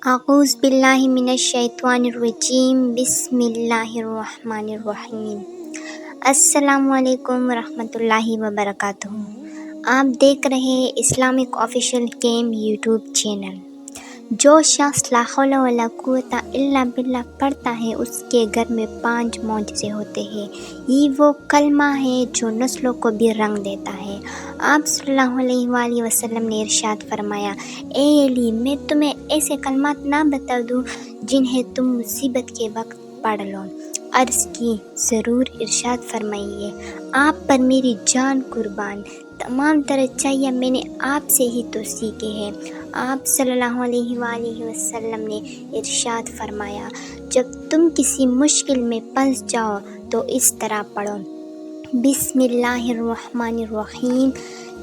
اعوذ باللہ من الشیطان الرجیم بسم اللہ الرحمن الرحیم۔ السلام علیکم ورحمۃ اللہ وبرکاتہ۔ آپ دیکھ رہے ہیں Islamic official game YouTube channel. جو شخص لا حول ولا قوت الا باللہ پڑھتا ہے اس کے گھر میں 5 معجزے ہوتے ہیں۔ یہ وہ کلمہ ہے جو نسلوں کو بھی رنگ دیتا ہے۔ آپ صلی اللہ علیہ وآلہ وسلم نے ارشاد فرمایا، اے علی، میں تمہیں ایسے کلمات نہ بتا دوں جنہیں تم مصیبت کے وقت پڑھ لو؟ عرض کی، ضرور، ارشاد فرمائیے۔ آپ پر میری جان قربان، تمام تر اچھائیاں میں نے آپ سے ہی تو سیکھی ہے۔ آپ صلی اللہ علیہ وآلہ وسلم نے ارشاد فرمایا، جب تم کسی مشکل میں پھنس جاؤ تو اس طرح پڑھو، بسم اللہ الرحمن الرحیم،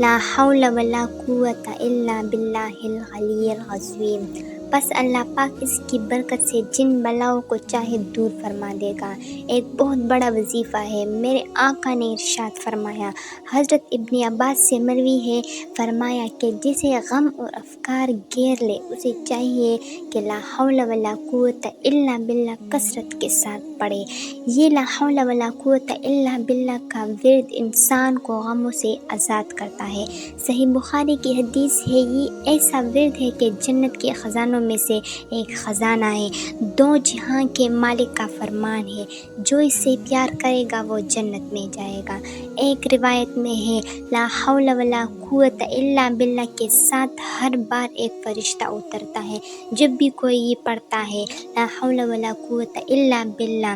لا حول ولا قوت الا باللہ العلی العظیم۔ پس اللہ پاک اس کی برکت سے جن بلاؤں کو چاہے دور فرما دے گا۔ ایک بہت بڑا وظیفہ ہے۔ میرے آقا نے ارشاد فرمایا، حضرت ابن عباس سے مروی ہے، فرمایا کہ جسے غم اور افکار گھیر لے اسے چاہیے کہ لا حول ولا قوت الا باللہ کثرت کے ساتھ پڑھے۔ یہ لا حول ولا قوت الا باللہ کا ورد انسان کو غموں سے آزاد کرتا ہے۔ صحیح بخاری کی حدیث ہے، یہ ایسا ورد ہے کہ جنت کے خزانوں میں سے ایک خزانہ ہے، 2 جہاں کے مالک کا فرمان ہے، جو اس سے پیار کرے گا وہ جنت میں جائے گا۔ ایک روایت میں ہے، لا حول ولا قوت الا باللہ کے ساتھ ہر بار ایک فرشتہ اترتا ہے۔ جب بھی کوئی یہ پڑھتا ہے لا حول ولا قوت الا باللہ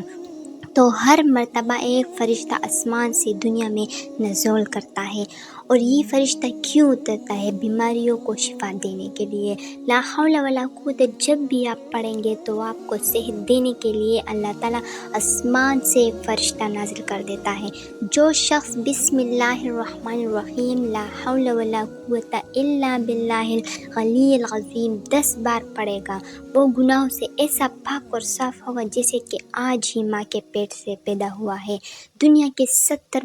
تو ہر مرتبہ ایک فرشتہ آسمان سے دنیا میں نزول کرتا ہے۔ اور یہ فرشتہ کیوں اترتا ہے؟ بیماریوں کو شفا دینے کے لیے۔ لا حول ولا قوت جب بھی آپ پڑھیں گے تو آپ کو صحت دینے کے لیے اللہ تعالیٰ آسمان سے فرشتہ نازل کر دیتا ہے۔ جو شخص بسم اللہ الرحمن الرحیم، لا حول ولا قوت الا باللہ العلی العظیم 10 بار پڑھے گا، وہ گناہوں سے ایسا پاک اور صاف ہوگا جیسے کہ آج ہی ماں کے پیٹ سے پیدا ہوا ہے۔ دنیا کے 70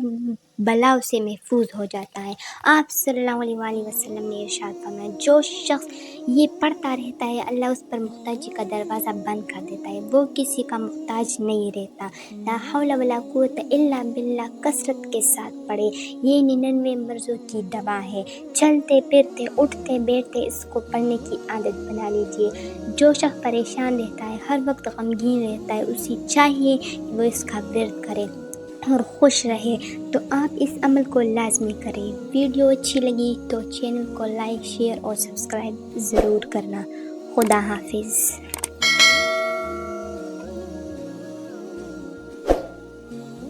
بلاؤں سے محفوظ ہو جاتا ہے۔ آپ صلی اللہ علیہ وآلہ وسلم نے ارشاد فرمایا، جو شخص یہ پڑھتا رہتا ہے اللہ اس پر محتاجی کا دروازہ بند کر دیتا ہے، وہ کسی کا محتاج نہیں رہتا۔ لا حول ولا قوت الا باللہ کثرت کے ساتھ پڑھے۔ یہ 99 مرضوں کی دوا ہے۔ چلتے پھرتے اٹھتے بیٹھتے اس کو پڑھنے کی عادت بنا لیجیے۔ جو شخص پریشان رہتا ہے، ہر وقت غمگین رہتا ہے، اسے چاہیے کہ وہ اس کا ورد کرے اور خوش رہے، تو آپ اس عمل کو لازمی کریں۔ ویڈیو اچھی لگی تو چینل کو لائک، شیئر اور سبسکرائب ضرور کرنا۔ خدا حافظ۔